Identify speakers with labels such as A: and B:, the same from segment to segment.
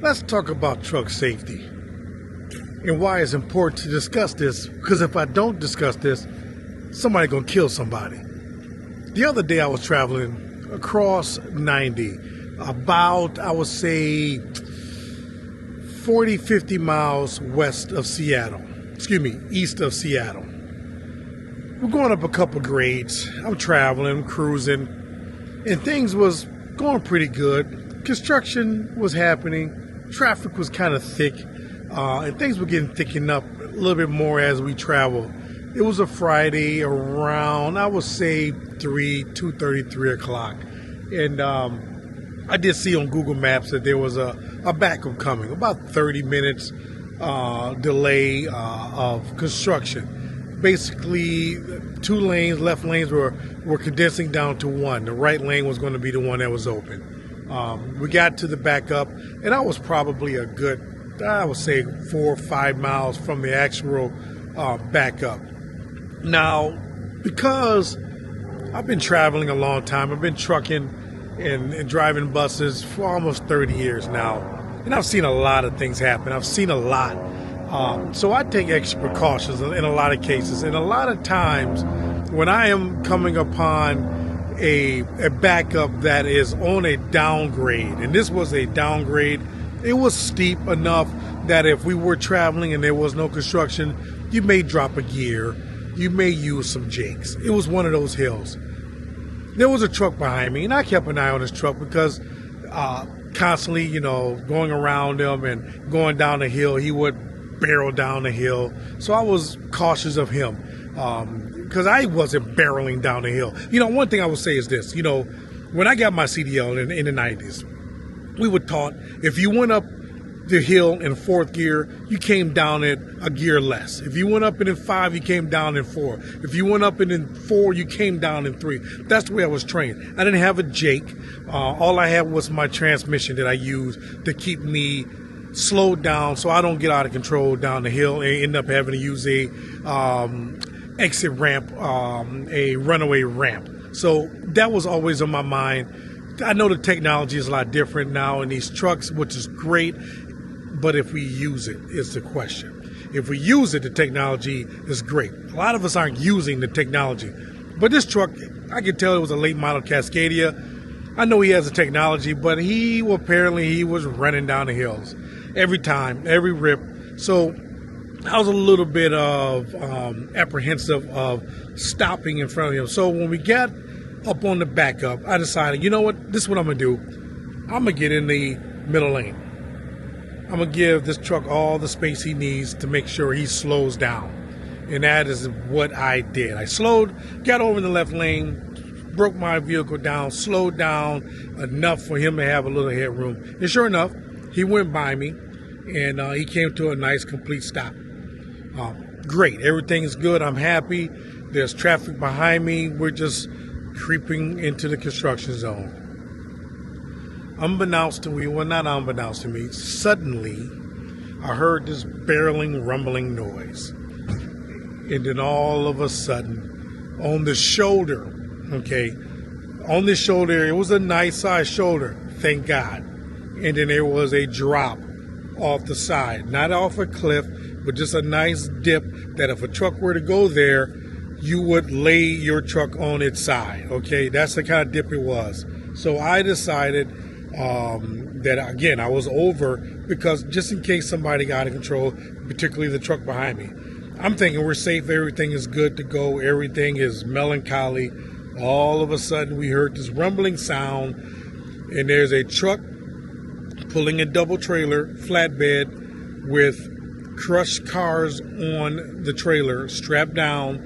A: Let's talk about truck safety and why it's important to discuss this, because if I don't discuss this, somebody gonna kill somebody. The other day I was traveling across 90, about, I would say, 40, 50 miles west of Seattle. East of Seattle. We're going up a couple grades. I'm traveling, cruising, and things was going pretty good. Construction was happening. Traffic was kind of thick, and things were getting thickened up a little bit more as we traveled. It was a Friday around, I would say, 2:30, 3 o'clock. And I did see on Google Maps that there was a backup coming, about 30 minutes delay of construction. Basically, two lanes, left lanes were condensing down to one. The right lane was going to be the one that was open. We got to the backup, and I was probably a good, I would say, 4 or 5 miles from the actual backup. Now, because I've been traveling a long time, I've been trucking and driving buses for almost 30 years now, and I've seen a lot of things happen. I've seen a lot. So I take extra precautions in a lot of cases, and a lot of times when I am coming upon a backup that is on a downgrade, and this was a downgrade. It was steep enough that if we were traveling and there was no construction, you may drop a gear, you may use some jakes. It was one of those hills. There was a truck behind me, and I kept an eye on this truck because constantly, going around him and going down the hill, he would barrel down the hill. So I was cautious of him. Because I wasn't barreling down the hill. One thing I would say is this. When I got my CDL in the 90s, we were taught if you went up the hill in fourth gear, you came down it a gear less. If you went up it in 5, you came down in 4. If you went up it in 4, you came down in 3. That's the way I was trained. I didn't have a jake. All I had was my transmission that I used to keep me slowed down so I don't get out of control down the hill and end up having to use a exit ramp, a runaway ramp. So that was always on my mind. I know the technology is a lot different now in these trucks, which is great, but if we use it is the question. If we use it, the technology is great. A lot of us aren't using the technology. But this truck, I could tell it was a late model Cascadia. I know he has the technology, but he was running down the hills every time, every rip. So I was a little bit of apprehensive of stopping in front of him. So when we got up on the backup, I decided, you know what? This is what I'm going to do. I'm going to get in the middle lane. I'm going to give this truck all the space he needs to make sure he slows down. And that is what I did. I got over in the left lane, broke my vehicle down, slowed down enough for him to have a little headroom. And sure enough, he went by me, and he came to a nice, complete stop. Great. Everything is good. I'm happy. There's traffic behind me. We're just creeping into the construction zone. Unbeknownst to me, suddenly I heard this barreling, rumbling noise. And then all of a sudden, on the shoulder, it was a nice sized shoulder, thank God. And then there was a drop off the side, not off a cliff, but just a nice dip that if a truck were to go there, you would lay your truck on its side. That's the kind of dip it was. So I decided that, again, I was over because just in case somebody got out of control, particularly the truck behind me. I'm thinking we're safe, everything is good to go, everything is melancholy. All of a sudden we heard this rumbling sound, and there's a truck pulling a double trailer, flatbed, with crushed cars on the trailer, strapped down,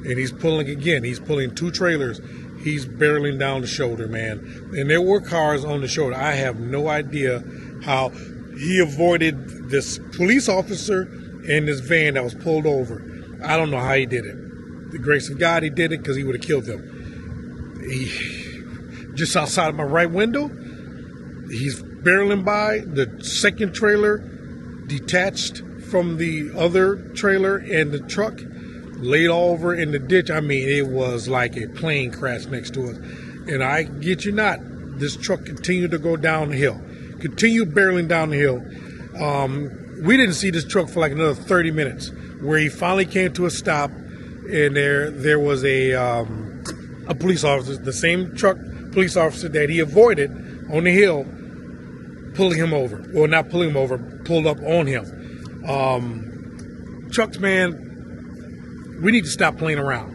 A: and he's pulling again. He's pulling 2 trailers. He's barreling down the shoulder, man. And there were cars on the shoulder. I have no idea how he avoided this police officer and this van that was pulled over. I don't know how he did it. The grace of God, he did it because he would have killed them. Just outside of my right window, he's barreling by. The second trailer detached from the other trailer, and the truck laid over in the ditch. I mean, it was like a plane crash next to us. And I get you not, this truck continued to go down the hill. continued barreling down the hill. We didn't see this truck for like another 30 minutes, where he finally came to a stop, and there was a police officer, the same truck police officer that he avoided on the hill, pulling him over. Well, not pulling him over, pulled up on him. Trucks, man, we need to stop playing around.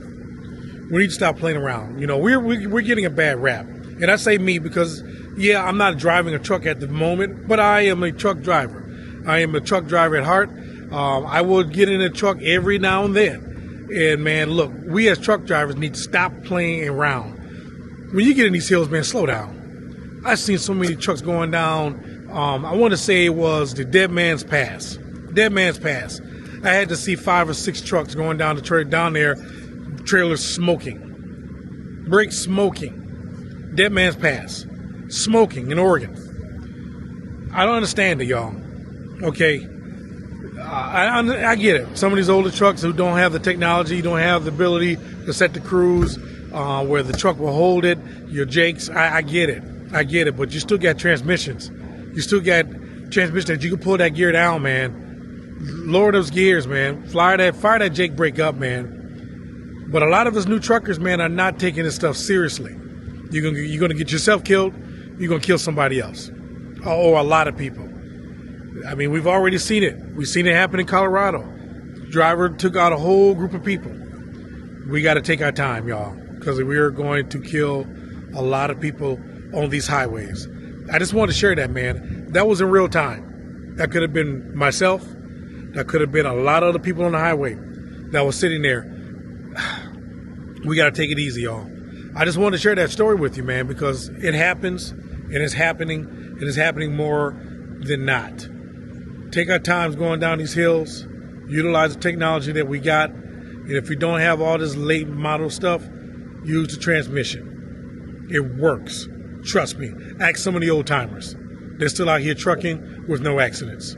A: We need to stop playing around. You know, we're getting a bad rap. And I say me because, yeah, I'm not driving a truck at the moment, but I am a truck driver. I am a truck driver at heart. I will get in a truck every now and then. And, man, look, we as truck drivers need to stop playing around. When you get in these hills, man, slow down. I've seen so many trucks going down. I want to say it was the Dead Man's Pass. Dead Man's Pass. I had to see 5 or 6 trucks going down the down there, trailers smoking, brakes smoking. Dead Man's Pass, smoking in Oregon. I don't understand it, y'all. Okay, I get it. Some of these older trucks who don't have the technology, don't have the ability to set the cruise where the truck will hold it, your jakes. I get it. I get it. But you still got transmissions. You still got transmissions that you can pull that gear down, man. Lower those gears, man. Fire that jake brake up, man. But a lot of us new truckers, man, are not taking this stuff seriously. You're gonna get yourself killed. You're gonna kill somebody else, or a lot of people. I mean, we've already seen it. We've seen it happen in Colorado. Driver took out a whole group of people. We got to take our time, y'all, because we are going to kill a lot of people on these highways. I just wanted to share that, man. That was in real time. That could have been myself. That could have been a lot of other people on the highway that was sitting there. We got to take it easy, y'all. I just wanted to share that story with you, man, because it happens, and it's happening. It is happening more than not. Take our times going down these hills. Utilize the technology that we got. And if we don't have all this late model stuff, use the transmission. It works. Trust me. Ask some of the old timers. They're still out here trucking with no accidents.